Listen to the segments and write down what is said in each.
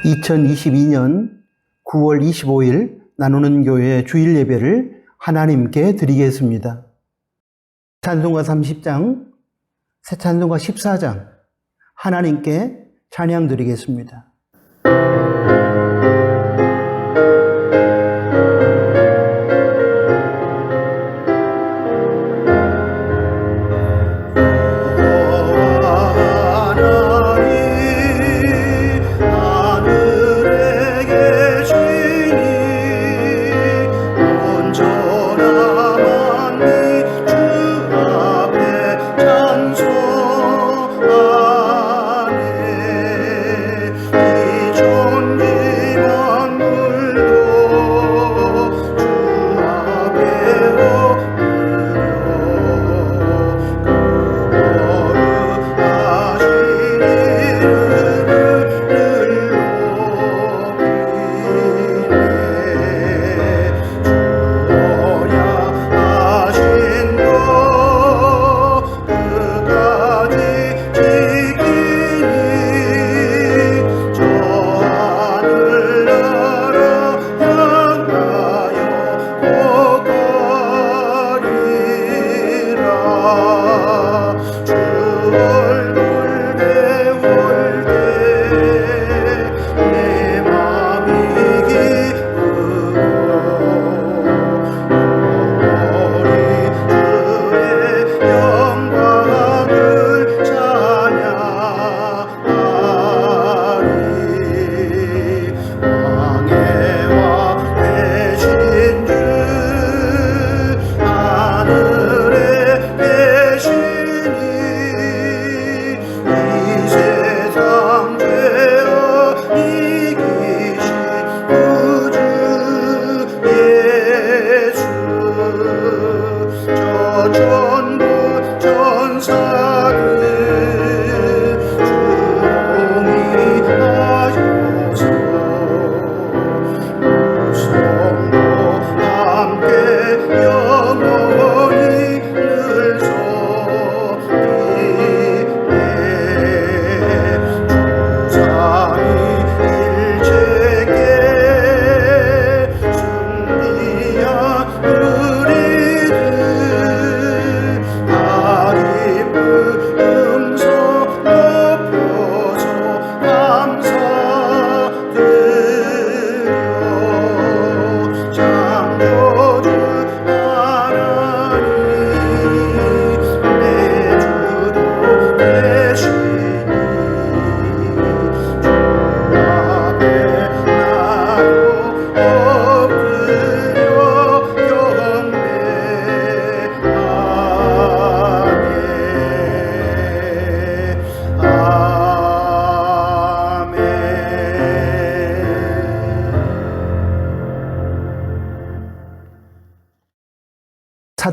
2022년 9월 25일 나누는 교회 주일 예배를 하나님께 드리겠습니다. 찬송가 30장, 새 찬송가 14장 하나님께 찬양 드리겠습니다.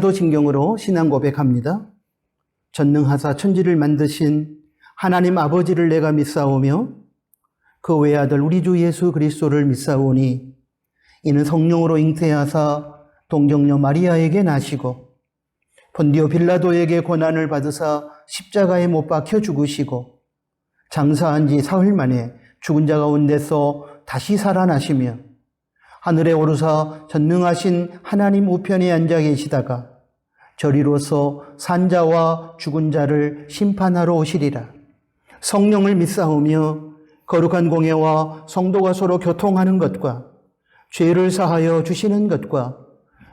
사도신경으로 신앙 고백합니다. 전능하사 천지를 만드신 하나님 아버지를 내가 믿사오며 그 외아들 우리 주 예수 그리스도를 믿사오니 이는 성령으로 잉태하사 동정녀 마리아에게 나시고 본디오 빌라도에게 고난을 받으사 십자가에 못 박혀 죽으시고 장사한 지 사흘 만에 죽은 자 가운데서 다시 살아나시며 하늘에 오르사 전능하신 하나님 우편에 앉아 계시다가 저리로서 산자와 죽은 자를 심판하러 오시리라. 성령을 믿사오며 거룩한 공예와 성도가 서로 교통하는 것과 죄를 사하여 주시는 것과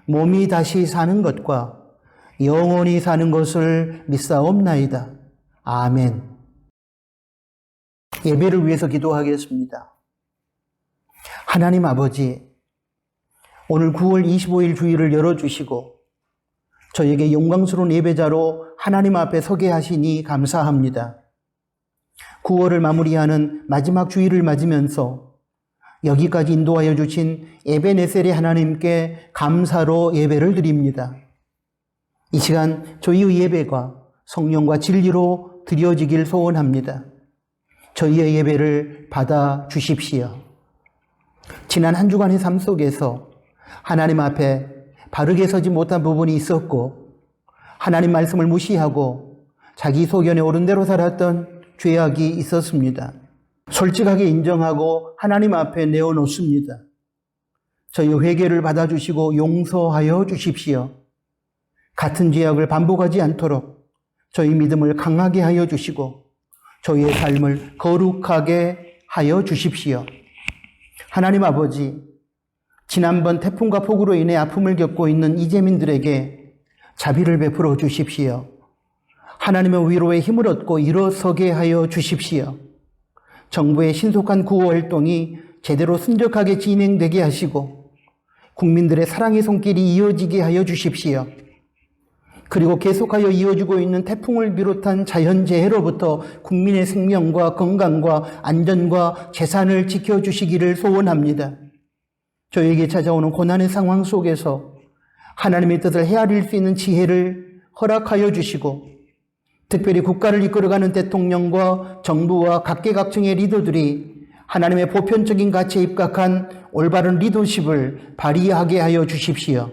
몸이 다시 사는 것과 영원히 사는 것을 믿사옵나이다. 아멘. 예배를 위해서 기도하겠습니다. 하나님 아버지, 오늘 9월 25일 주일을 열어주시고 저에게 영광스러운 예배자로 하나님 앞에 서게 하시니 감사합니다. 9월을 마무리하는 마지막 주일을 맞으면서 여기까지 인도하여 주신 에베네셀의 하나님께 감사로 예배를 드립니다. 이 시간 저희의 예배가 성령과 진리로 드려지길 소원합니다. 저희의 예배를 받아 주십시오. 지난 한 주간의 삶 속에서 하나님 앞에 바르게 서지 못한 부분이 있었고 하나님 말씀을 무시하고 자기 소견에 옳은 대로 살았던 죄악이 있었습니다. 솔직하게 인정하고 하나님 앞에 내어놓습니다. 저희 회개를 받아주시고 용서하여 주십시오. 같은 죄악을 반복하지 않도록 저희 믿음을 강하게 하여 주시고 저희의 삶을 거룩하게 하여 주십시오. 하나님 아버지, 지난번 태풍과 폭우로 인해 아픔을 겪고 있는 이재민들에게 자비를 베풀어 주십시오. 하나님의 위로의 힘을 얻고 일어서게 하여 주십시오. 정부의 신속한 구호 활동이 제대로 순적하게 진행되게 하시고 국민들의 사랑의 손길이 이어지게 하여 주십시오. 그리고 계속하여 이어지고 있는 태풍을 비롯한 자연재해로부터 국민의 생명과 건강과 안전과 재산을 지켜주시기를 소원합니다. 저에게 찾아오는 고난의 상황 속에서 하나님의 뜻을 헤아릴 수 있는 지혜를 허락하여 주시고 특별히 국가를 이끌어가는 대통령과 정부와 각계각층의 리더들이 하나님의 보편적인 가치에 입각한 올바른 리더십을 발휘하게 하여 주십시오.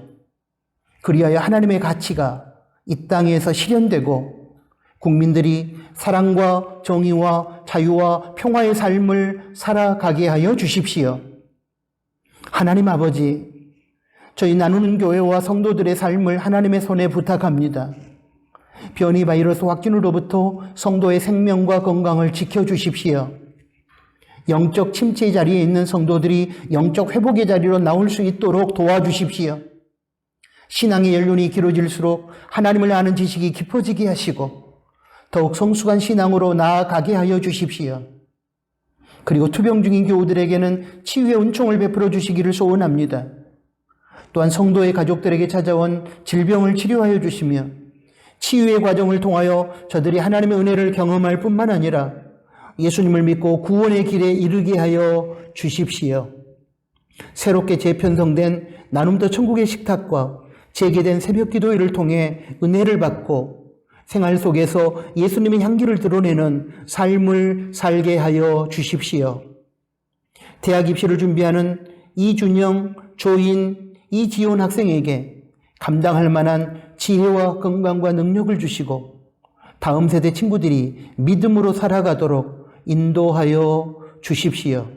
그리하여 하나님의 가치가 이 땅에서 실현되고 국민들이 사랑과 정의와 자유와 평화의 삶을 살아가게 하여 주십시오. 하나님 아버지, 저희 나누는 교회와 성도들의 삶을 하나님의 손에 부탁합니다. 변이 바이러스 확진으로부터 성도의 생명과 건강을 지켜주십시오. 영적 침체 자리에 있는 성도들이 영적 회복의 자리로 나올 수 있도록 도와주십시오. 신앙의 연륜이 길어질수록 하나님을 아는 지식이 깊어지게 하시고 더욱 성숙한 신앙으로 나아가게 하여 주십시오. 그리고 투병 중인 교우들에게는 치유의 은총을 베풀어 주시기를 소원합니다. 또한 성도의 가족들에게 찾아온 질병을 치료하여 주시며 치유의 과정을 통하여 저들이 하나님의 은혜를 경험할 뿐만 아니라 예수님을 믿고 구원의 길에 이르게 하여 주십시오. 새롭게 재편성된 나눔터 천국의 식탁과 재개된 새벽 기도회를 통해 은혜를 받고 생활 속에서 예수님의 향기를 드러내는 삶을 살게 하여 주십시오. 대학 입시를 준비하는 이준영, 조인, 이지온 학생에게 감당할 만한 지혜와 건강과 능력을 주시고 다음 세대 친구들이 믿음으로 살아가도록 인도하여 주십시오.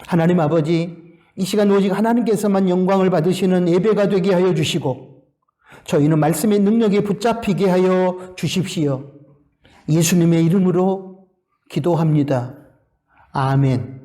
하나님 아버지, 이 시간 오직 하나님께서만 영광을 받으시는 예배가 되게 하여 주시고 저희는 말씀의 능력에 붙잡히게 하여 주십시오. 예수님의 이름으로 기도합니다. 아멘.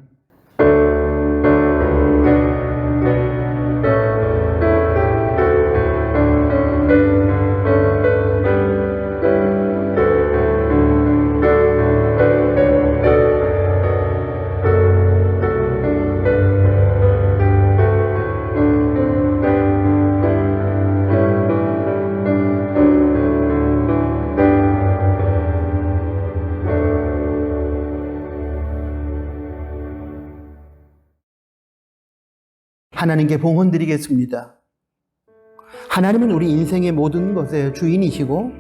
하나님께 봉헌 드리겠습니다. 하나님은 우리 인생의 모든 것의 주인이시고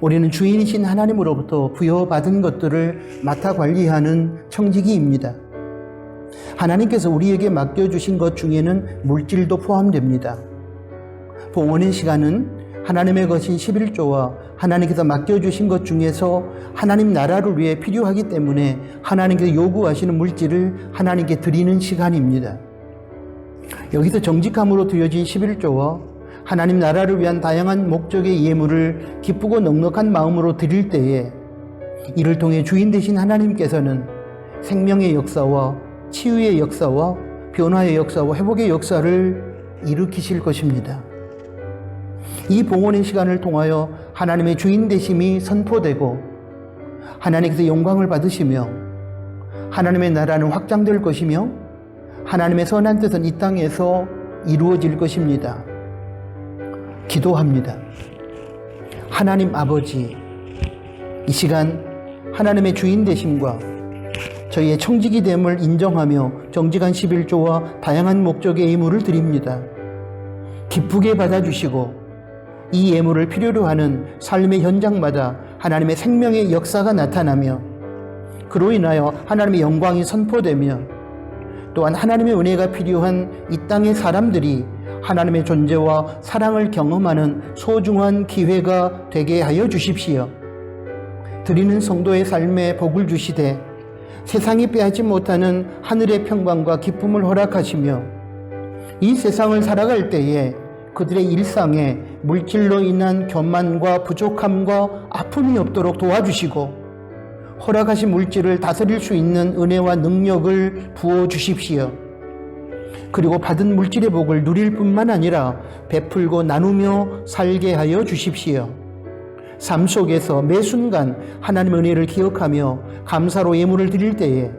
우리는 주인이신 하나님으로부터 부여받은 것들을 맡아 관리하는 청지기입니다. 하나님께서 우리에게 맡겨주신 것 중에는 물질도 포함됩니다. 봉헌의 시간은 하나님의 것인 11조와 하나님께서 맡겨주신 것 중에서 하나님 나라를 위해 필요하기 때문에 하나님께서 요구하시는 물질을 하나님께 드리는 시간입니다. 여기서 정직함으로 드려진 11조와 하나님 나라를 위한 다양한 목적의 예물을 기쁘고 넉넉한 마음으로 드릴 때에 이를 통해 주인 되신 하나님께서는 생명의 역사와 치유의 역사와 변화의 역사와 회복의 역사를 일으키실 것입니다. 이 봉헌의 시간을 통하여 하나님의 주인 되심이 선포되고 하나님께서 영광을 받으시며 하나님의 나라는 확장될 것이며 하나님의 선한 뜻은 이 땅에서 이루어질 것입니다. 기도합니다. 하나님 아버지, 이 시간 하나님의 주인 되심과 저희의 청지기 됨을 인정하며 정직한 11조와 다양한 목적의 예물을 드립니다. 기쁘게 받아주시고 이 예물을 필요로 하는 삶의 현장마다 하나님의 생명의 역사가 나타나며 그로 인하여 하나님의 영광이 선포되며 또한 하나님의 은혜가 필요한 이 땅의 사람들이 하나님의 존재와 사랑을 경험하는 소중한 기회가 되게 하여 주십시오. 드리는 성도의 삶에 복을 주시되 세상이 빼앗지 못하는 하늘의 평강과 기쁨을 허락하시며 이 세상을 살아갈 때에 그들의 일상에 물질로 인한 교만과 부족함과 아픔이 없도록 도와주시고 허락하신 물질을 다스릴 수 있는 은혜와 능력을 부어주십시오. 그리고 받은 물질의 복을 누릴 뿐만 아니라 베풀고 나누며 살게 하여 주십시오. 삶 속에서 매 순간 하나님의 은혜를 기억하며 감사로 예물을 드릴 때에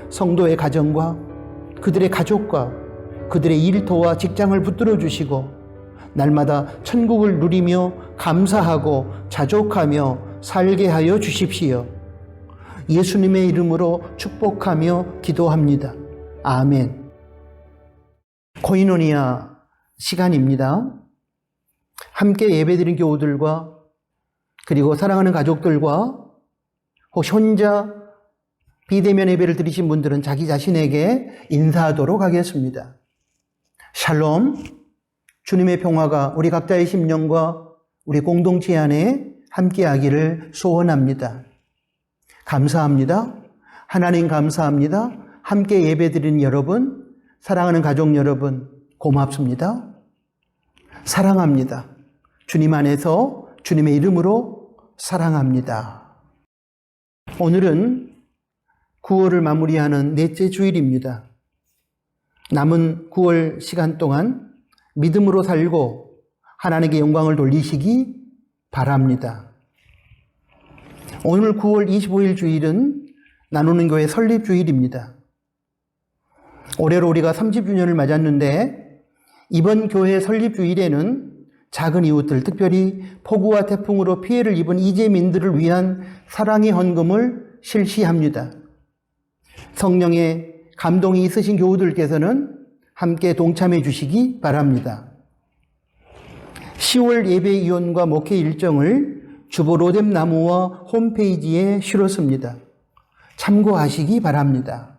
성도의 가정과 그들의 가족과 그들의 일터와 직장을 붙들어 주시고 날마다 천국을 누리며 감사하고 자족하며 살게 하여 주십시오. 예수님의 이름으로 축복하며 기도합니다. 아멘. 코이노니아 시간입니다. 함께 예배드린 교우들과 그리고 사랑하는 가족들과 혹시 혼자 비대면 예배를 드리신 분들은 자기 자신에게 인사하도록 하겠습니다. 샬롬, 주님의 평화가 우리 각자의 심령과 우리 공동체 안에 함께하기를 소원합니다. 감사합니다. 하나님 감사합니다. 함께 예배드리는 여러분, 사랑하는 가족 여러분, 고맙습니다. 사랑합니다. 주님 안에서 주님의 이름으로 사랑합니다. 오늘은 9월을 마무리하는 넷째 주일입니다. 남은 9월 시간 동안 믿음으로 살고 하나님께 영광을 돌리시기 바랍니다. 오늘 9월 25일 주일은 나누는 교회 설립 주일입니다. 올해로 우리가 30주년을 맞았는데 이번 교회 설립 주일에는 작은 이웃들, 특별히 폭우와 태풍으로 피해를 입은 이재민들을 위한 사랑의 헌금을 실시합니다. 성령의 감동이 있으신 교우들께서는 함께 동참해 주시기 바랍니다. 10월 예배 이혼과 목회 일정을 주보 로뎀나무와 홈페이지에 실었습니다. 참고하시기 바랍니다.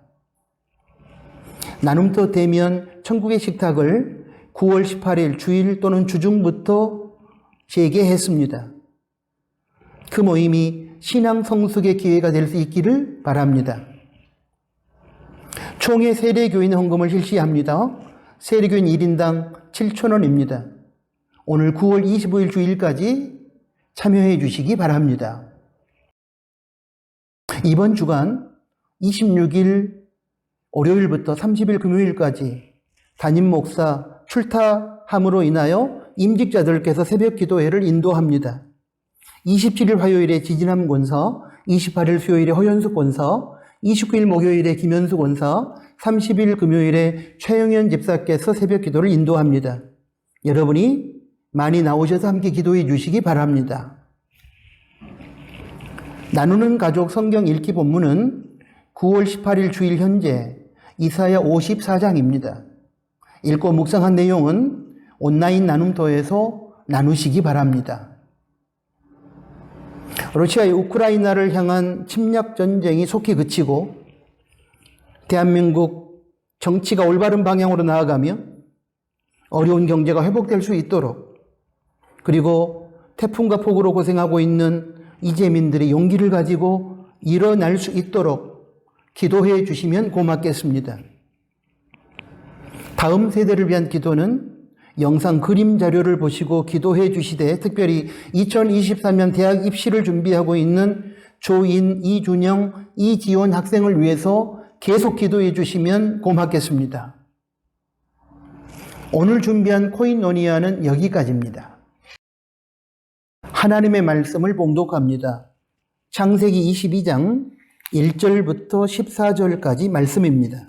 나눔터 대면 천국의 식탁을 9월 18일 주일 또는 주중부터 재개했습니다. 그 모임이 신앙 성숙의 기회가 될 수 있기를 바랍니다. 총회 세례교인 헌금을 실시합니다. 세례교인 1인당 7,000원입니다. 오늘 9월 25일 주일까지 참여해 주시기 바랍니다. 이번 주간 26일 월요일부터 30일 금요일까지 담임 목사 출타함으로 인하여 임직자들께서 새벽 기도회를 인도합니다. 27일 화요일에 지진함 권사, 28일 수요일에 허연숙 권사, 29일 목요일에 김현수 권사, 30일 금요일에 최영현 집사께서 새벽 기도를 인도합니다. 여러분이 많이 나오셔서 함께 기도해 주시기 바랍니다. 나누는 가족 성경 읽기 본문은 9월 18일 주일 현재 이사야 54장입니다. 읽고 묵상한 내용은 온라인 나눔터에서 나누시기 바랍니다. 러시아의 우크라이나를 향한 침략 전쟁이 속히 그치고 대한민국 정치가 올바른 방향으로 나아가며 어려운 경제가 회복될 수 있도록 그리고 태풍과 폭우로 고생하고 있는 이재민들이 용기를 가지고 일어날 수 있도록 기도해 주시면 고맙겠습니다. 다음 세대를 위한 기도는 영상 그림 자료를 보시고 기도해 주시되 특별히 2023년 대학 입시를 준비하고 있는 조인, 이준영, 이지원 학생을 위해서 계속 기도해 주시면 고맙겠습니다. 오늘 준비한 코인노니아는 여기까지입니다. 하나님의 말씀을 봉독합니다. 창세기 22장 1절부터 14절까지 말씀입니다.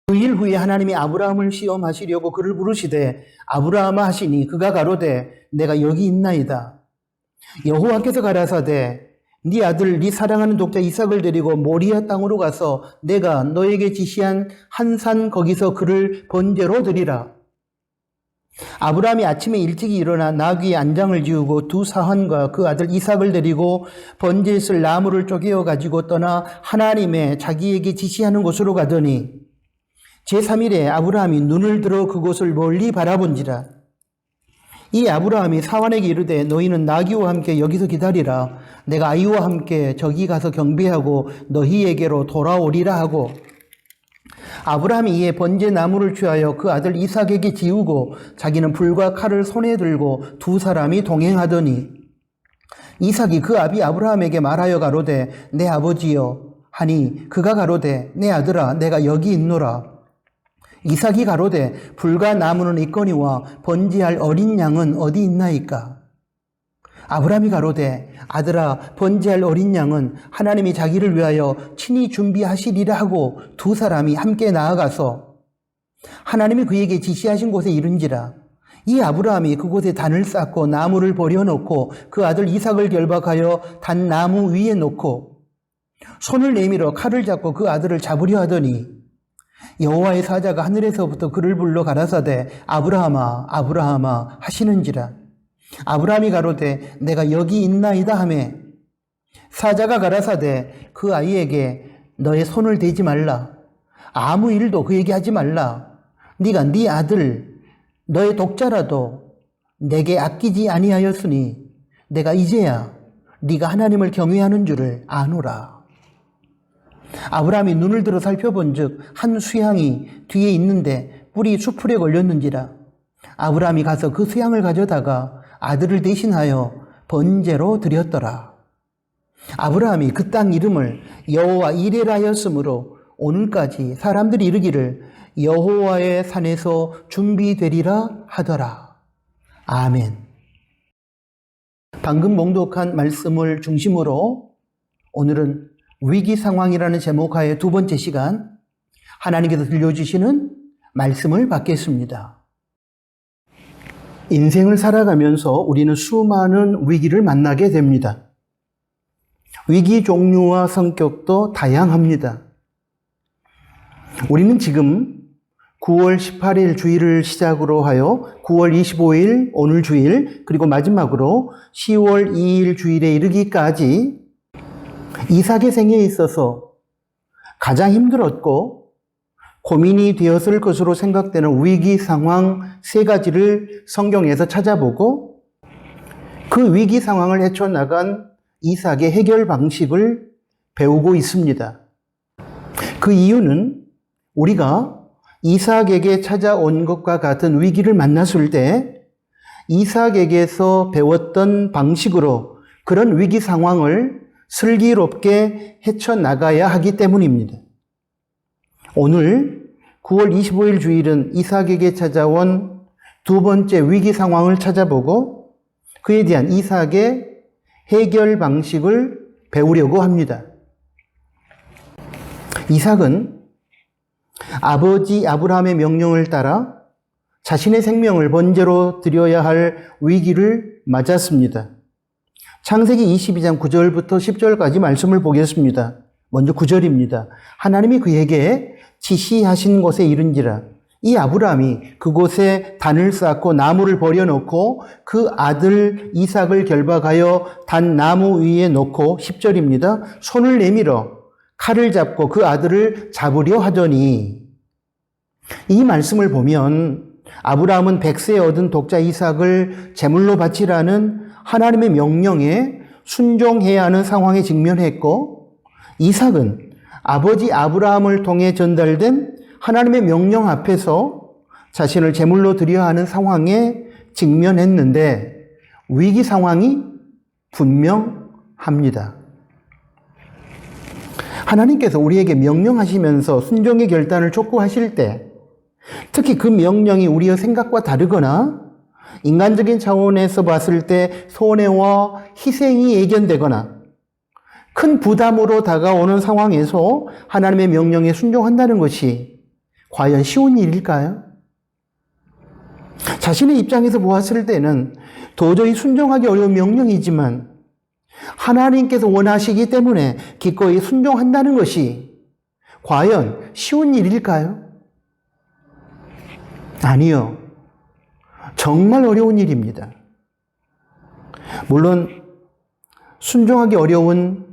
그 일 후에 하나님이 아브라함을 시험하시려고 그를 부르시되 아브라함아 하시니 그가 가로되 내가 여기 있나이다. 여호와께서 가라사대 네 아들 네 사랑하는 독자 이삭을 데리고 모리아 땅으로 가서 내가 너에게 지시한 한 산 거기서 그를 번제로 드리라. 아브라함이 아침에 일찍이 일어나 나귀의 안장을 지우고 두 사환과 그 아들 이삭을 데리고 번제에 쓸 나무를 쪼개어 가지고 떠나 하나님의 자기에게 지시하는 곳으로 가더니 제3일에 아브라함이 눈을 들어 그곳을 멀리 바라본지라. 이 아브라함이 사환에게 이르되 너희는 나귀와 함께 여기서 기다리라. 내가 아이와 함께 저기 가서 경배하고 너희에게로 돌아오리라 하고 아브라함이 이에 번제 나무를 취하여 그 아들 이삭에게 지우고 자기는 불과 칼을 손에 들고 두 사람이 동행하더니 이삭이 그 아비 아브라함에게 말하여 가로되 내 아버지여 하니 그가 가로되 내 아들아 내가 여기 있노라. 이삭이 가로되 불과 나무는 있거니와 번제할 어린 양은 어디 있나이까. 아브라함이 가로되 아들아 번제할 어린 양은 하나님이 자기를 위하여 친히 준비하시리라 하고 두 사람이 함께 나아가서 하나님이 그에게 지시하신 곳에 이른지라. 이 아브라함이 그곳에 단을 쌓고 나무를 버려놓고 그 아들 이삭을 결박하여 단 나무 위에 놓고 손을 내밀어 칼을 잡고 그 아들을 잡으려 하더니 여호와의 사자가 하늘에서부터 그를 불러 가라사대 아브라함아 아브라함아 하시는지라. 아브라함이 가로되 내가 여기 있나이다 하매 사자가 가라사대 그 아이에게 너의 손을 대지 말라. 아무 일도 그에게 하지 말라. 네가 네 아들 너의 독자라도 내게 아끼지 아니하였으니 내가 이제야 네가 하나님을 경외하는 줄을 아노라. 아브라함이 눈을 들어 살펴본즉 한 수양이 뒤에 있는데 뿔이 수풀에 걸렸는지라. 아브라함이 가서 그 수양을 가져다가 아들을 대신하여 번제로 드렸더라. 아브라함이 그 땅 이름을 여호와 이레라 하였으므로 오늘까지 사람들이 이르기를 여호와의 산에서 준비되리라 하더라. 아멘. 방금 봉독한 말씀을 중심으로 오늘은 위기 상황이라는 제목하에 두 번째 시간 하나님께서 들려주시는 말씀을 받겠습니다. 인생을 살아가면서 우리는 수많은 위기를 만나게 됩니다. 위기 종류와 성격도 다양합니다. 우리는 지금 9월 18일 주일을 시작으로 하여 9월 25일 오늘 주일 그리고 마지막으로 10월 2일 주일에 이르기까지 이삭의 생애에 있어서 가장 힘들었고 고민이 되었을 것으로 생각되는 위기 상황 세 가지를 성경에서 찾아보고 그 위기 상황을 헤쳐나간 이삭의 해결 방식을 배우고 있습니다. 그 이유는 우리가 이삭에게 찾아온 것과 같은 위기를 만났을 때 이삭에게서 배웠던 방식으로 그런 위기 상황을 슬기롭게 헤쳐나가야 하기 때문입니다. 오늘 9월 25일 주일은 이삭에게 찾아온 두 번째 위기 상황을 찾아보고 그에 대한 이삭의 해결 방식을 배우려고 합니다. 이삭은 아버지 아브라함의 명령을 따라 자신의 생명을 번제로 드려야 할 위기를 맞았습니다. 창세기 22장 9절부터 10절까지 말씀을 보겠습니다. 먼저 9절입니다. 하나님이 그에게 지시하신 곳에 이른지라. 이 아브라함이 그곳에 단을 쌓고 나무를 버려놓고 그 아들 이삭을 결박하여 단 나무 위에 놓고 10절입니다. 손을 내밀어 칼을 잡고 그 아들을 잡으려 하더니 이 말씀을 보면 아브라함은 백세에 얻은 독자 이삭을 제물로 바치라는 하나님의 명령에 순종해야 하는 상황에 직면했고 이삭은 아버지 아브라함을 통해 전달된 하나님의 명령 앞에서 자신을 제물로 드려야 하는 상황에 직면했는데 위기 상황이 분명합니다. 하나님께서 우리에게 명령하시면서 순종의 결단을 촉구하실 때 특히 그 명령이 우리의 생각과 다르거나 인간적인 차원에서 봤을 때 손해와 희생이 예견되거나 큰 부담으로 다가오는 상황에서 하나님의 명령에 순종한다는 것이 과연 쉬운 일일까요? 자신의 입장에서 보았을 때는 도저히 순종하기 어려운 명령이지만 하나님께서 원하시기 때문에 기꺼이 순종한다는 것이 과연 쉬운 일일까요? 아니요. 정말 어려운 일입니다. 물론 순종하기 어려운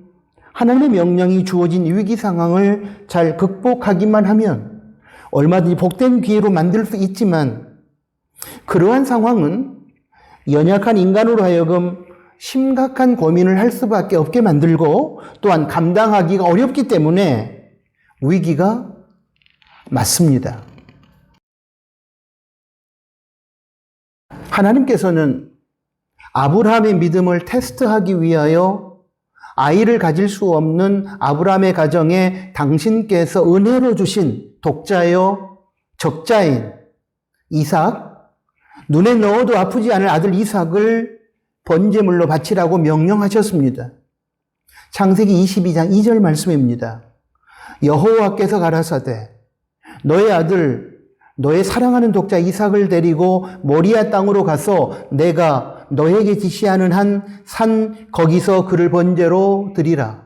하나님의 명령이 주어진 위기 상황을 잘 극복하기만 하면 얼마든지 복된 기회로 만들 수 있지만 그러한 상황은 연약한 인간으로 하여금 심각한 고민을 할 수밖에 없게 만들고 또한 감당하기가 어렵기 때문에 위기가 맞습니다. 하나님께서는 아브라함의 믿음을 테스트하기 위하여 아이를 가질 수 없는 아브라함의 가정에 당신께서 은혜로 주신 독자요 적자인 이삭, 눈에 넣어도 아프지 않을 아들 이삭을 번제물로 바치라고 명령하셨습니다. 창세기 22장 2절 말씀입니다. 여호와께서 가라사대 너의 아들 너의 사랑하는 독자 이삭을 데리고 모리아 땅으로 가서 내가 너에게 지시하는 한 산 거기서 그를 번제로 드리라.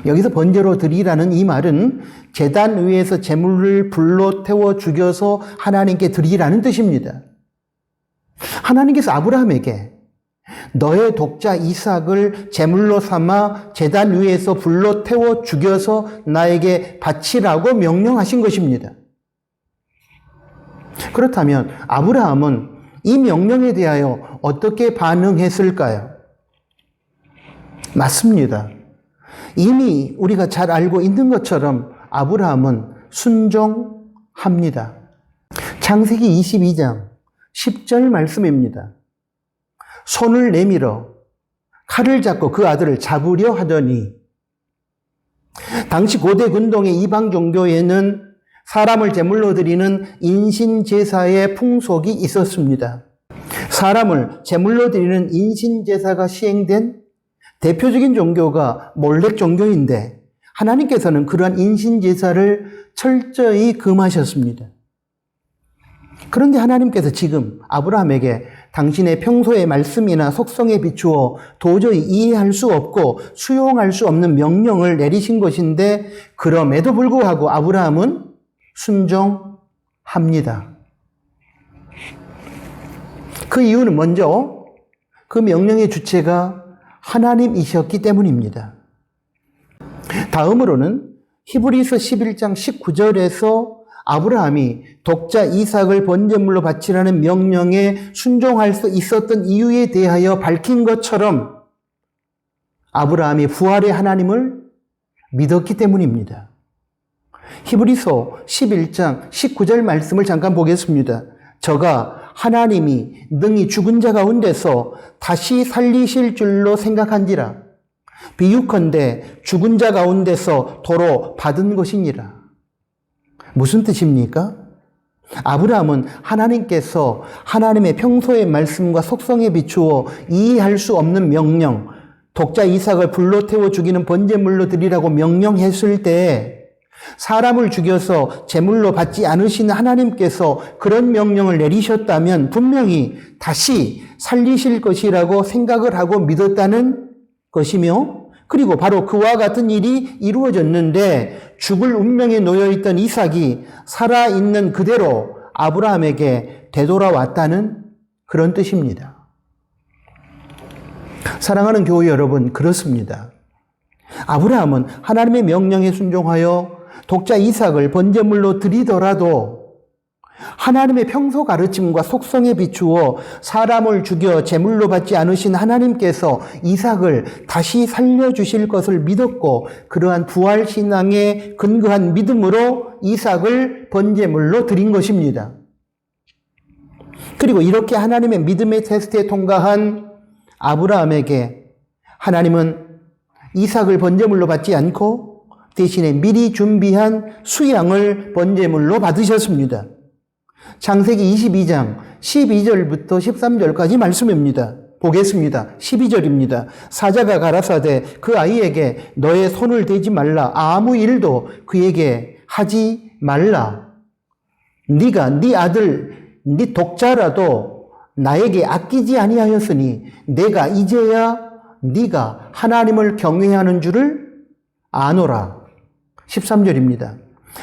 여기서 번제로 드리라는 이 말은 제단 위에서 제물을 불로 태워 죽여서 하나님께 드리라는 뜻입니다. 하나님께서 아브라함에게 너의 독자 이삭을 제물로 삼아 제단 위에서 불로 태워 죽여서 나에게 바치라고 명령하신 것입니다. 그렇다면 아브라함은 이 명령에 대하여 어떻게 반응했을까요? 맞습니다. 이미 우리가 잘 알고 있는 것처럼 아브라함은 순종합니다. 창세기 22장 10절 말씀입니다. 손을 내밀어 칼을 잡고 그 아들을 잡으려 하더니 당시 고대 근동의 이방 종교에는 사람을 제물로 드리는 인신제사의 풍속이 있었습니다. 사람을 제물로 드리는 인신제사가 시행된 대표적인 종교가 몰렉 종교인데 하나님께서는 그러한 인신제사를 철저히 금하셨습니다. 그런데 하나님께서 지금 아브라함에게 당신의 평소의 말씀이나 속성에 비추어 도저히 이해할 수 없고 수용할 수 없는 명령을 내리신 것인데 그럼에도 불구하고 아브라함은 순종합니다. 그 이유는 먼저 그 명령의 주체가 하나님이셨기 때문입니다. 다음으로는 히브리서 11장 19절에서 아브라함이 독자 이삭을 번제물로 바치라는 명령에 순종할 수 있었던 이유에 대하여 밝힌 것처럼 아브라함이 부활의 하나님을 믿었기 때문입니다. 히브리서 11장 19절 말씀을 잠깐 보겠습니다. 저가 하나님이 능히 죽은 자 가운데서 다시 살리실 줄로 생각한지라. 비유컨대 죽은 자 가운데서 도로 받은 것이니라. 무슨 뜻입니까? 아브라함은 하나님께서 하나님의 평소의 말씀과 속성에 비추어 이해할 수 없는 명령, 독자 이삭을 불로 태워 죽이는 번제물로 드리라고 명령했을 때 사람을 죽여서 제물로 받지 않으시는 하나님께서 그런 명령을 내리셨다면 분명히 다시 살리실 것이라고 생각을 하고 믿었다는 것이며 그리고 바로 그와 같은 일이 이루어졌는데 죽을 운명에 놓여있던 이삭이 살아있는 그대로 아브라함에게 되돌아왔다는 그런 뜻입니다. 사랑하는 교회 여러분, 그렇습니다. 아브라함은 하나님의 명령에 순종하여 독자 이삭을 번제물로 드리더라도 하나님의 평소 가르침과 속성에 비추어 사람을 죽여 제물로 받지 않으신 하나님께서 이삭을 다시 살려주실 것을 믿었고 그러한 부활신앙에 근거한 믿음으로 이삭을 번제물로 드린 것입니다. 그리고 이렇게 하나님의 믿음의 테스트에 통과한 아브라함에게 하나님은 이삭을 번제물로 받지 않고 대신에 미리 준비한 수양을 번제물로 받으셨습니다. 창세기 22장 12절부터 13절까지 말씀입니다. 보겠습니다. 12절입니다. 사자가 가라사대 그 아이에게 너의 손을 대지 말라. 아무 일도 그에게 하지 말라. 네가 네 아들 네 독자라도 나에게 아끼지 아니하였으니 내가 이제야 네가 하나님을 경외하는 줄을 아노라. 13절입니다.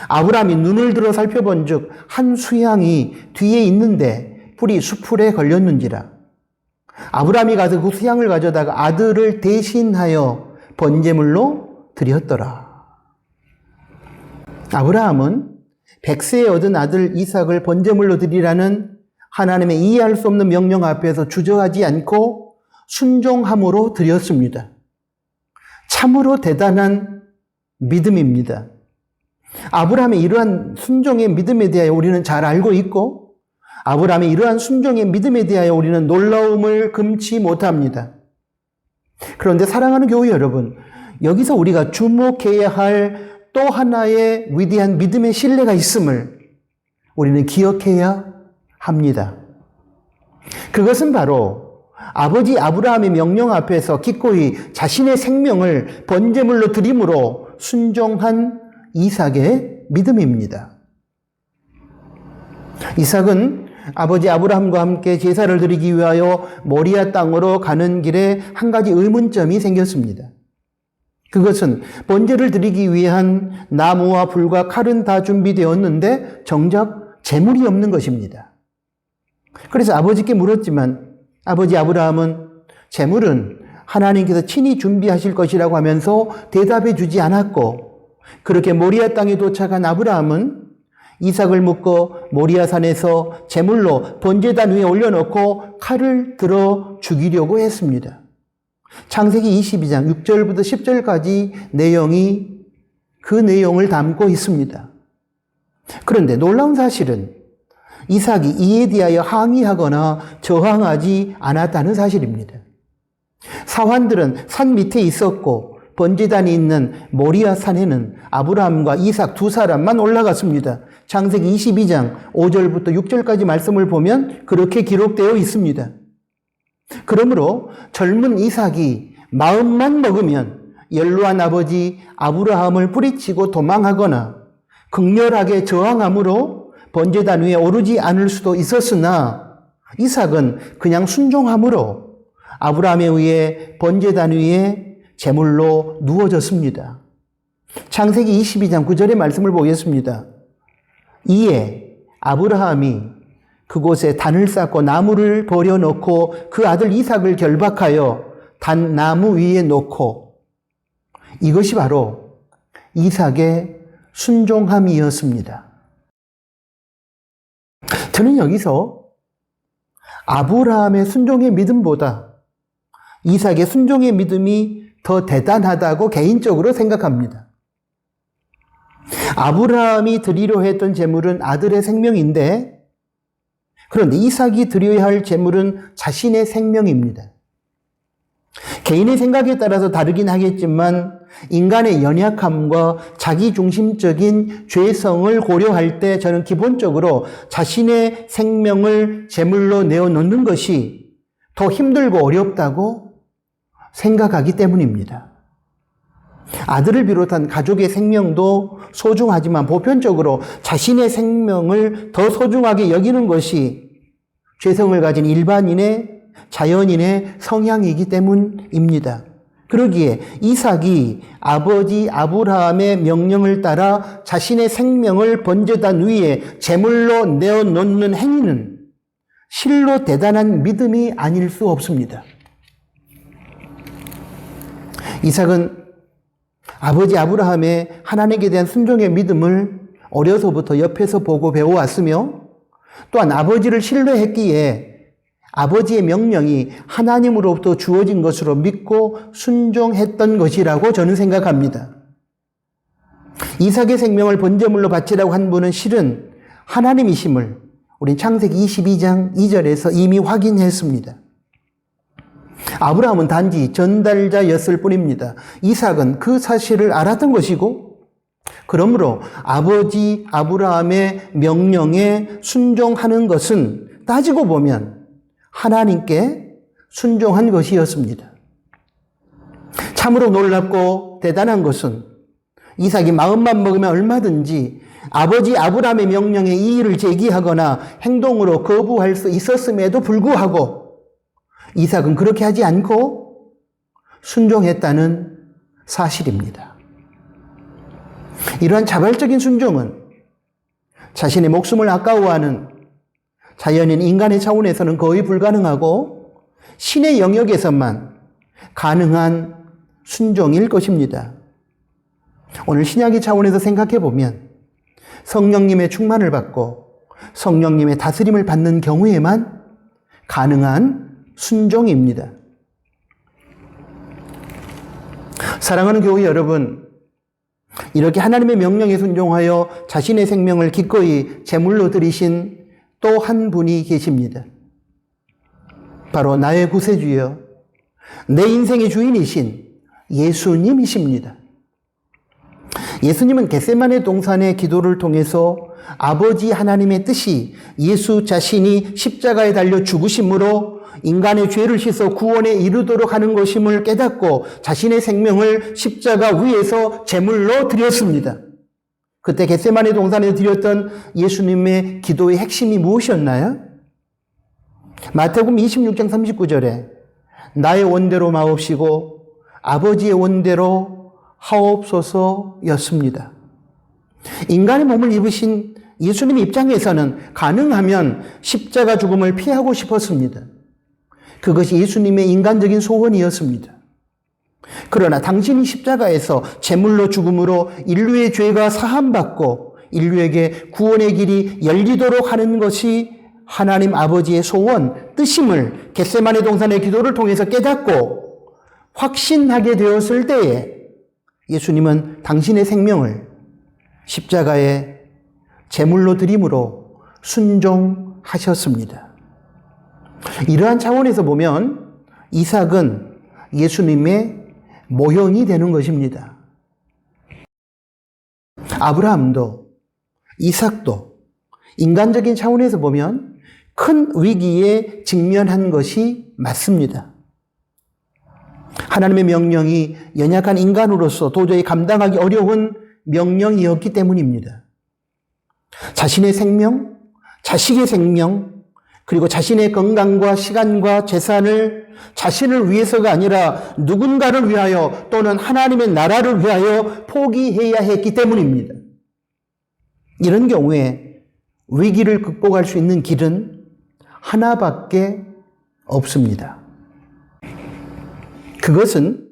아브라함이 눈을 들어 살펴본 즉 한 수양이 뒤에 있는데 뿔이 수풀에 걸렸는지라. 아브라함이 가서 그 수양을 가져다가 아들을 대신하여 번제물로 드렸더라. 아브라함은 백세에 얻은 아들 이삭을 번제물로 드리라는 하나님의 이해할 수 없는 명령 앞에서 주저하지 않고 순종함으로 드렸습니다. 참으로 대단한 믿음입니다. 아브라함의 이러한 순종의 믿음에 대하여 우리는 잘 알고 있고, 아브라함의 이러한 순종의 믿음에 대하여 우리는 놀라움을 금치 못합니다. 그런데 사랑하는 교회 여러분, 여기서 우리가 주목해야 할 또 하나의 위대한 믿음의 신뢰가 있음을 우리는 기억해야 합니다. 그것은 바로 아버지 아브라함의 명령 앞에서 기꺼이 자신의 생명을 번제물로 드림으로 순종한 이삭의 믿음입니다. 이삭은 아버지 아브라함과 함께 제사를 드리기 위하여 모리아 땅으로 가는 길에 한 가지 의문점이 생겼습니다. 그것은 번제를 드리기 위한 나무와 불과 칼은 다 준비되었는데 정작 재물이 없는 것입니다. 그래서 아버지께 물었지만 아버지 아브라함은 재물은 하나님께서 친히 준비하실 것이라고 하면서 대답해 주지 않았고, 그렇게 모리아 땅에 도착한 아브라함은 이삭을 묶어 모리아 산에서 제물로 번제단 위에 올려놓고 칼을 들어 죽이려고 했습니다. 창세기 22장 6절부터 10절까지 내용이 그 내용을 담고 있습니다. 그런데 놀라운 사실은 이삭이 이에 대하여 항의하거나 저항하지 않았다는 사실입니다. 사환들은 산 밑에 있었고 번제단이 있는 모리아 산에는 아브라함과 이삭 두 사람만 올라갔습니다. 창세기 22장 5절부터 6절까지 말씀을 보면 그렇게 기록되어 있습니다. 그러므로 젊은 이삭이 마음만 먹으면 연로한 아버지 아브라함을 뿌리치고 도망하거나 극렬하게 저항함으로 번제단 위에 오르지 않을 수도 있었으나 이삭은 그냥 순종함으로 아브라함에 의해 번제단 위에 제물로 누워졌습니다. 창세기 22장 9절의 말씀을 보겠습니다. 이에 아브라함이 그곳에 단을 쌓고 나무를 버려놓고 그 아들 이삭을 결박하여 단 나무 위에 놓고, 이것이 바로 이삭의 순종함이었습니다. 저는 여기서 아브라함의 순종의 믿음보다 이삭의 순종의 믿음이 더 대단하다고 개인적으로 생각합니다. 아브라함이 드리려 했던 제물은 아들의 생명인데, 그런데 이삭이 드려야 할 제물은 자신의 생명입니다. 개인의 생각에 따라서 다르긴 하겠지만 인간의 연약함과 자기중심적인 죄성을 고려할 때 저는 기본적으로 자신의 생명을 제물로 내어놓는 것이 더 힘들고 어렵다고 생각하기 때문입니다. 아들을 비롯한 가족의 생명도 소중하지만 보편적으로 자신의 생명을 더 소중하게 여기는 것이 죄성을 가진 일반인의 자연인의 성향이기 때문입니다. 그러기에 이삭이 아버지 아브라함의 명령을 따라 자신의 생명을 번제단 위에 제물로 내어놓는 행위는 실로 대단한 믿음이 아닐 수 없습니다. 이삭은 아버지 아브라함의 하나님께 대한 순종의 믿음을 어려서부터 옆에서 보고 배워왔으며, 또한 아버지를 신뢰했기에 아버지의 명령이 하나님으로부터 주어진 것으로 믿고 순종했던 것이라고 저는 생각합니다. 이삭의 생명을 번제물로 바치라고 한 분은 실은 하나님이심을 우린 창세기 22장 2절에서 이미 확인했습니다. 아브라함은 단지 전달자였을 뿐입니다. 이삭은 그 사실을 알았던 것이고, 그러므로 아버지 아브라함의 명령에 순종하는 것은 따지고 보면 하나님께 순종한 것이었습니다. 참으로 놀랍고 대단한 것은 이삭이 마음만 먹으면 얼마든지 아버지 아브라함의 명령에 이의를 제기하거나 행동으로 거부할 수 있었음에도 불구하고 이삭은 그렇게 하지 않고 순종했다는 사실입니다. 이러한 자발적인 순종은 자신의 목숨을 아까워하는 자연인 인간의 차원에서는 거의 불가능하고 신의 영역에서만 가능한 순종일 것입니다. 오늘 신약의 차원에서 생각해 보면 성령님의 충만을 받고 성령님의 다스림을 받는 경우에만 가능한 순종입니다. 사랑하는 교회 여러분, 이렇게 하나님의 명령에 순종하여 자신의 생명을 기꺼이 제물로 드리신 또 한 분이 계십니다. 바로 나의 구세주여, 내 인생의 주인이신 예수님이십니다. 예수님은 겟세마네 동산의 기도를 통해서 아버지 하나님의 뜻이 예수 자신이 십자가에 달려 죽으심으로 인간의 죄를 씻어 구원에 이르도록 하는 것임을 깨닫고 자신의 생명을 십자가 위에서 제물로 드렸습니다. 그때 겟세마네 동산에 드렸던 예수님의 기도의 핵심이 무엇이었나요? 마태복음 26장 39절에 나의 원대로 마옵시고 아버지의 원대로 하옵소서였습니다. 인간의 몸을 입으신 예수님 입장에서는 가능하면 십자가 죽음을 피하고 싶었습니다. 그것이 예수님의 인간적인 소원이었습니다. 그러나 당신이 십자가에서 제물로 죽음으로 인류의 죄가 사함받고 인류에게 구원의 길이 열리도록 하는 것이 하나님 아버지의 소원, 뜻임을 겟세마네 동산의 기도를 통해서 깨닫고 확신하게 되었을 때에 예수님은 당신의 생명을 십자가에 제물로 드림으로 순종하셨습니다. 이러한 차원에서 보면 이삭은 예수님의 모형이 되는 것입니다. 아브라함도 이삭도 인간적인 차원에서 보면 큰 위기에 직면한 것이 맞습니다. 하나님의 명령이 연약한 인간으로서 도저히 감당하기 어려운 명령이었기 때문입니다. 자신의 생명, 자식의 생명, 그리고 자신의 건강과 시간과 재산을 자신을 위해서가 아니라 누군가를 위하여 또는 하나님의 나라를 위하여 포기해야 했기 때문입니다. 이런 경우에 위기를 극복할 수 있는 길은 하나밖에 없습니다. 그것은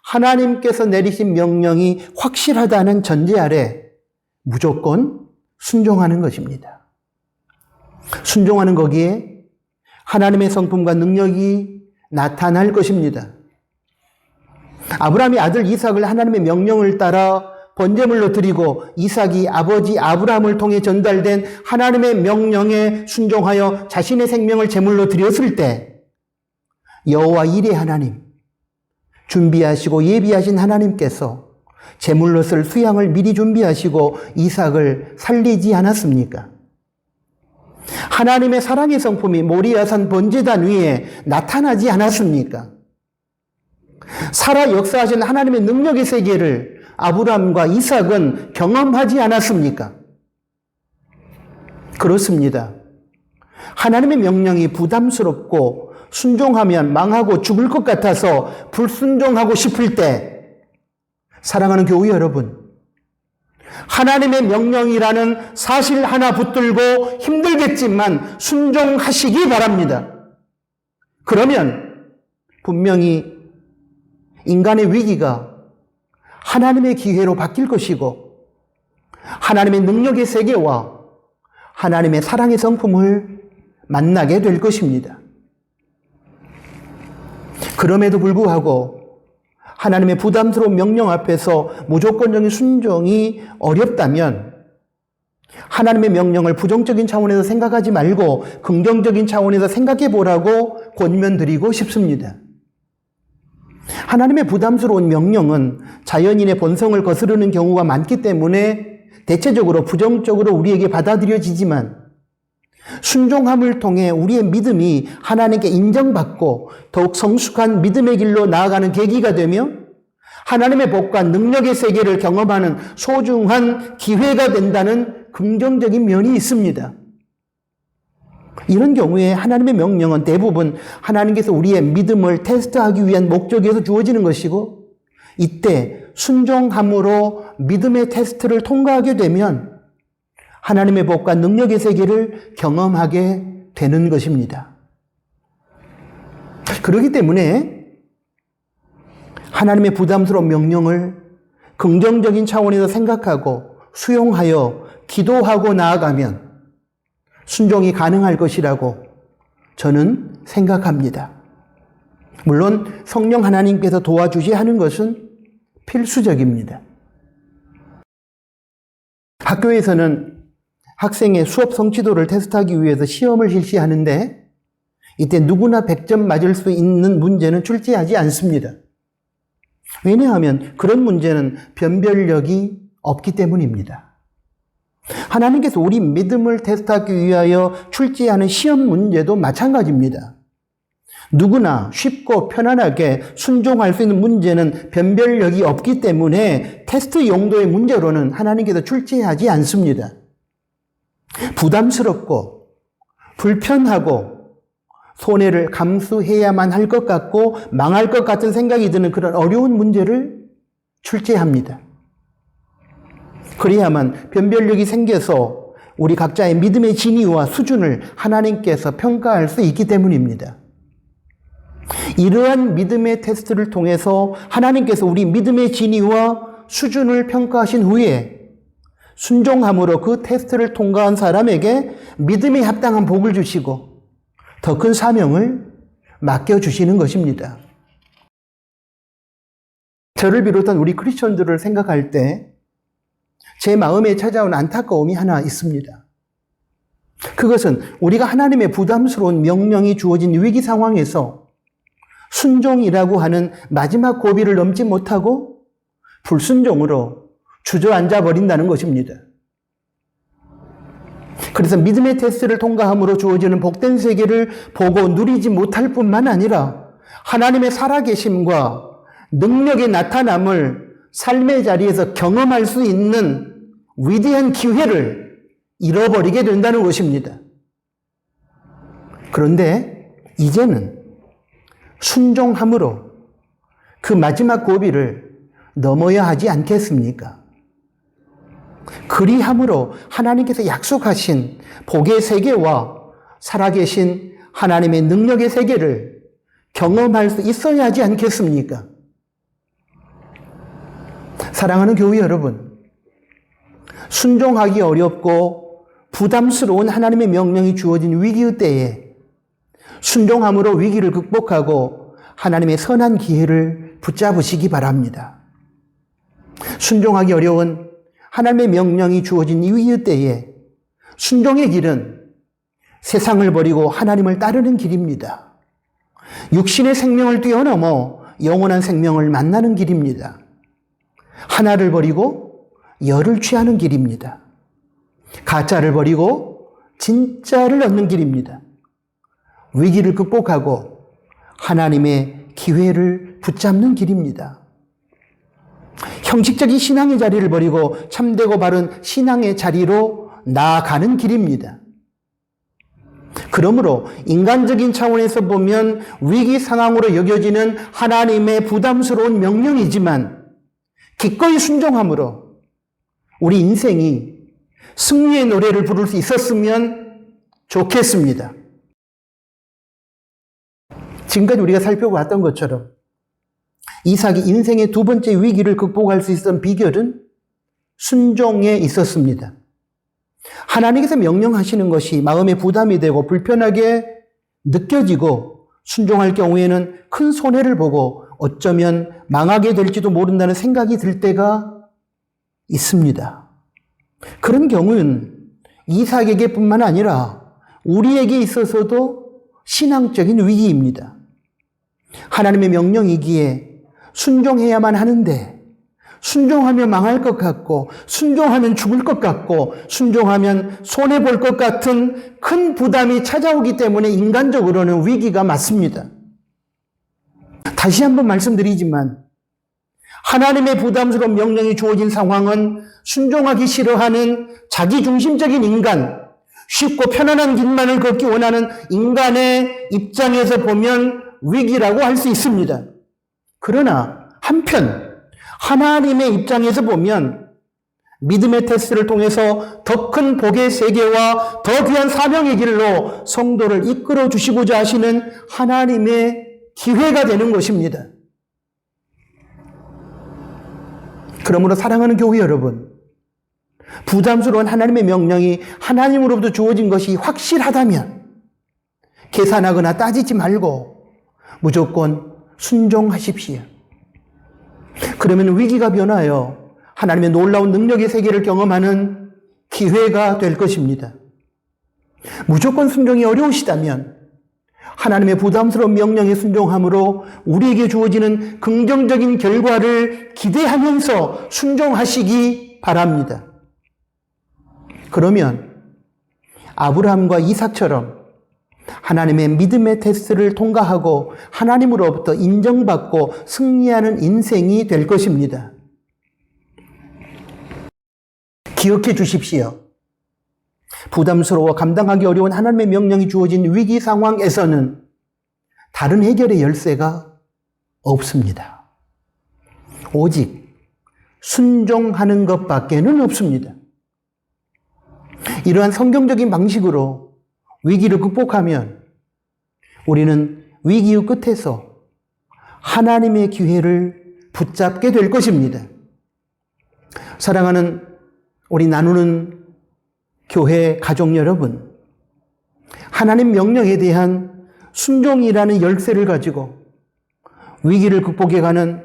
하나님께서 내리신 명령이 확실하다는 전제 아래 무조건 순종하는 것입니다. 순종하는 거기에 하나님의 성품과 능력이 나타날 것입니다. 아브라함이 아들 이삭을 하나님의 명령을 따라 번제물로 드리고 이삭이 아버지 아브라함을 통해 전달된 하나님의 명령에 순종하여 자신의 생명을 제물로 드렸을 때 여호와 이레 하나님, 준비하시고 예비하신 하나님께서 제물로 쓸 수양을 미리 준비하시고 이삭을 살리지 않았습니까? 하나님의 사랑의 성품이 모리아산 번제단 위에 나타나지 않았습니까? 살아 역사하신 하나님의 능력의 세계를 아브라함과 이삭은 경험하지 않았습니까? 그렇습니다. 하나님의 명령이 부담스럽고 순종하면 망하고 죽을 것 같아서 불순종하고 싶을 때, 사랑하는 교회 여러분, 하나님의 명령이라는 사실 하나 붙들고 힘들겠지만 순종하시기 바랍니다. 그러면 분명히 인간의 위기가 하나님의 기회로 바뀔 것이고 하나님의 능력의 세계와 하나님의 사랑의 성품을 만나게 될 것입니다. 그럼에도 불구하고 하나님의 부담스러운 명령 앞에서 무조건적인 순종이 어렵다면 하나님의 명령을 부정적인 차원에서 생각하지 말고 긍정적인 차원에서 생각해 보라고 권면드리고 싶습니다. 하나님의 부담스러운 명령은 자연인의 본성을 거스르는 경우가 많기 때문에 대체적으로 부정적으로 우리에게 받아들여지지만 순종함을 통해 우리의 믿음이 하나님께 인정받고 더욱 성숙한 믿음의 길로 나아가는 계기가 되며 하나님의 복과 능력의 세계를 경험하는 소중한 기회가 된다는 긍정적인 면이 있습니다. 이런 경우에 하나님의 명령은 대부분 하나님께서 우리의 믿음을 테스트하기 위한 목적에서 주어지는 것이고 이때 순종함으로 믿음의 테스트를 통과하게 되면 하나님의 복과 능력의 세계를 경험하게 되는 것입니다. 그렇기 때문에 하나님의 부담스러운 명령을 긍정적인 차원에서 생각하고 수용하여 기도하고 나아가면 순종이 가능할 것이라고 저는 생각합니다. 물론 성령 하나님께서 도와주시 하는 것은 필수적입니다. 학교에서는 학생의 수업 성취도를 테스트하기 위해서 시험을 실시하는데 이때 누구나 100점 맞을 수 있는 문제는 출제하지 않습니다. 왜냐하면 그런 문제는 변별력이 없기 때문입니다. 하나님께서 우리 믿음을 테스트하기 위하여 출제하는 시험 문제도 마찬가지입니다. 누구나 쉽고 편안하게 순종할 수 있는 문제는 변별력이 없기 때문에 테스트 용도의 문제로는 하나님께서 출제하지 않습니다. 부담스럽고 불편하고 손해를 감수해야만 할 것 같고 망할 것 같은 생각이 드는 그런 어려운 문제를 출제합니다. 그래야만 변별력이 생겨서 우리 각자의 믿음의 진위와 수준을 하나님께서 평가할 수 있기 때문입니다. 이러한 믿음의 테스트를 통해서 하나님께서 우리 믿음의 진위와 수준을 평가하신 후에 순종함으로 그 테스트를 통과한 사람에게 믿음에 합당한 복을 주시고 더 큰 사명을 맡겨주시는 것입니다. 저를 비롯한 우리 크리스천들을 생각할 때 제 마음에 찾아온 안타까움이 하나 있습니다. 그것은 우리가 하나님의 부담스러운 명령이 주어진 위기 상황에서 순종이라고 하는 마지막 고비를 넘지 못하고 불순종으로 주저앉아 버린다는 것입니다. 그래서 믿음의 테스트를 통과함으로 주어지는 복된 세계를 보고 누리지 못할 뿐만 아니라 하나님의 살아계심과 능력의 나타남을 삶의 자리에서 경험할 수 있는 위대한 기회를 잃어버리게 된다는 것입니다. 그런데 이제는 순종함으로 그 마지막 고비를 넘어야 하지 않겠습니까? 그리함으로 하나님께서 약속하신 복의 세계와 살아계신 하나님의 능력의 세계를 경험할 수 있어야 하지 않겠습니까? 사랑하는 교회 여러분, 순종하기 어렵고 부담스러운 하나님의 명령이 주어진 위기의 때에 순종함으로 위기를 극복하고 하나님의 선한 기회를 붙잡으시기 바랍니다. 순종하기 어려운 하나님의 명령이 주어진 이 위기의 때에 순종의 길은 세상을 버리고 하나님을 따르는 길입니다. 육신의 생명을 뛰어넘어 영원한 생명을 만나는 길입니다. 하나를 버리고 열을 취하는 길입니다. 가짜를 버리고 진짜를 얻는 길입니다. 위기를 극복하고 하나님의 기회를 붙잡는 길입니다. 형식적인 신앙의 자리를 버리고 참되고 바른 신앙의 자리로 나아가는 길입니다. 그러므로 인간적인 차원에서 보면 위기 상황으로 여겨지는 하나님의 부담스러운 명령이지만 기꺼이 순종함으로 우리 인생이 승리의 노래를 부를 수 있었으면 좋겠습니다. 지금까지 우리가 살펴봤던 것처럼 이삭이 인생의 두 번째 위기를 극복할 수 있었던 비결은 순종에 있었습니다. 하나님께서 명령하시는 것이 마음에 부담이 되고 불편하게 느껴지고 순종할 경우에는 큰 손해를 보고 어쩌면 망하게 될지도 모른다는 생각이 들 때가 있습니다. 그런 경우는 이삭에게 뿐만 아니라 우리에게 있어서도 신앙적인 위기입니다. 하나님의 명령이기에 순종해야만 하는데 순종하면 망할 것 같고 순종하면 죽을 것 같고 순종하면 손해볼 것 같은 큰 부담이 찾아오기 때문에 인간적으로는 위기가 맞습니다. 다시 한번 말씀드리지만 하나님의 부담스러운 명령이 주어진 상황은 순종하기 싫어하는 자기중심적인 인간, 쉽고 편안한 길만을 걷기 원하는 인간의 입장에서 보면 위기라고 할 수 있습니다. 그러나 한편 하나님의 입장에서 보면 믿음의 테스트를 통해서 더 큰 복의 세계와 더 귀한 사명의 길로 성도를 이끌어 주시고자 하시는 하나님의 기회가 되는 것입니다. 그러므로 사랑하는 교회 여러분, 부담스러운 하나님의 명령이 하나님으로부터 주어진 것이 확실하다면 계산하거나 따지지 말고 무조건 순종하십시오. 그러면 위기가 변하여 하나님의 놀라운 능력의 세계를 경험하는 기회가 될 것입니다. 무조건 순종이 어려우시다면 하나님의 부담스러운 명령에 순종함으로 우리에게 주어지는 긍정적인 결과를 기대하면서 순종하시기 바랍니다. 그러면 아브라함과 이삭처럼 하나님의 믿음의 테스트를 통과하고 하나님으로부터 인정받고 승리하는 인생이 될 것입니다. 기억해 주십시오. 부담스러워 감당하기 어려운 하나님의 명령이 주어진 위기 상황에서는 다른 해결의 열쇠가 없습니다. 오직 순종하는 것밖에는 없습니다. 이러한 성경적인 방식으로 위기를 극복하면 우리는 위기의 끝에서 하나님의 기회를 붙잡게 될 것입니다. 사랑하는 우리 나누는 교회 가족 여러분, 하나님 명령에 대한 순종이라는 열쇠를 가지고 위기를 극복해가는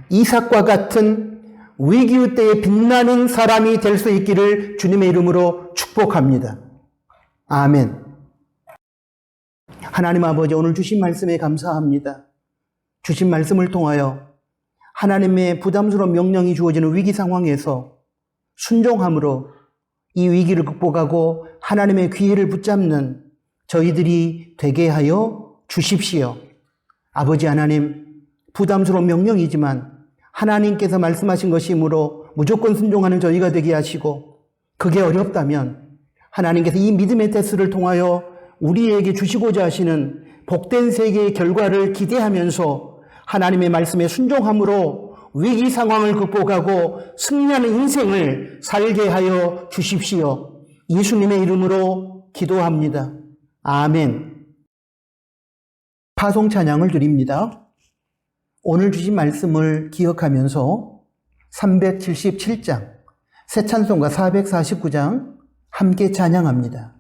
이삭과 같은 위기의 때에 빛나는 사람이 될 수 있기를 주님의 이름으로 축복합니다. 아멘. 하나님 아버지, 오늘 주신 말씀에 감사합니다. 주신 말씀을 통하여 하나님의 부담스러운 명령이 주어지는 위기 상황에서 순종함으로 이 위기를 극복하고 하나님의 기회를 붙잡는 저희들이 되게 하여 주십시오. 아버지 하나님, 부담스러운 명령이지만 하나님께서 말씀하신 것이므로 무조건 순종하는 저희가 되게 하시고, 그게 어렵다면 하나님께서 이 믿음의 테스트를 통하여 우리에게 주시고자 하시는 복된 세계의 결과를 기대하면서 하나님의 말씀에 순종함으로 위기 상황을 극복하고 승리하는 인생을 살게 하여 주십시오. 예수님의 이름으로 기도합니다. 아멘. 파송 찬양을 드립니다. 오늘 주신 말씀을 기억하면서 377장, 새 찬송가 449장 함께 찬양합니다.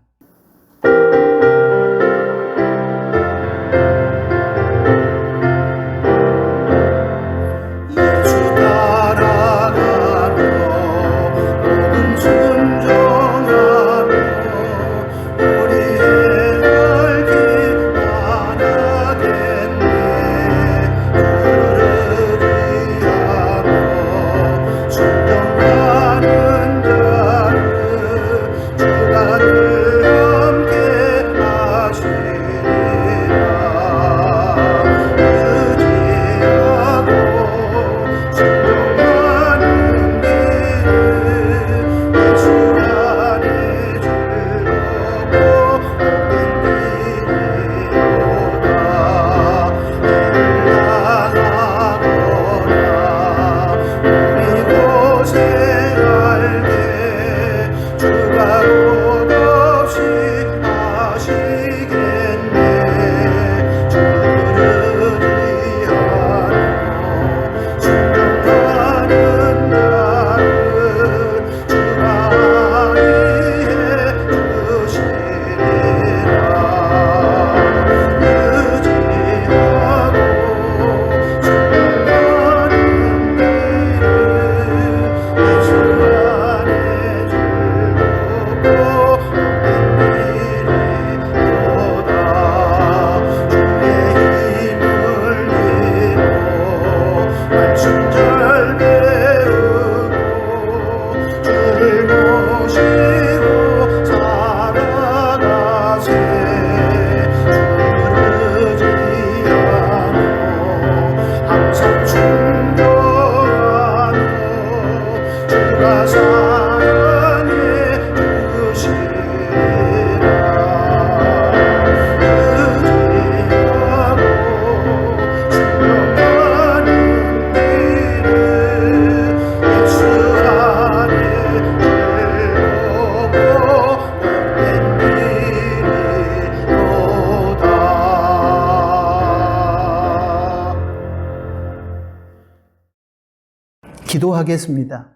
기도하겠습니다.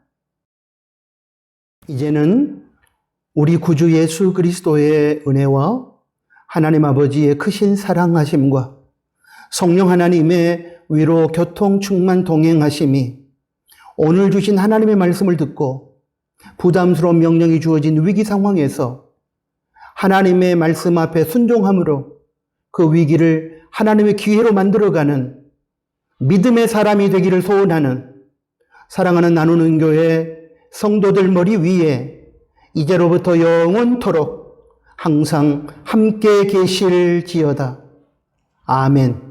이제는 우리 구주 예수 그리스도의 은혜와 하나님 아버지의 크신 사랑하심과 성령 하나님의 위로 교통 충만 동행하심이 오늘 주신 하나님의 말씀을 듣고 부담스러운 명령이 주어진 위기 상황에서 하나님의 말씀 앞에 순종함으로 그 위기를 하나님의 기회로 만들어가는 믿음의 사람이 되기를 소원하는 사랑하는 나누는 교회 성도들 머리 위에 이제로부터 영원토록 항상 함께 계실지어다. 아멘.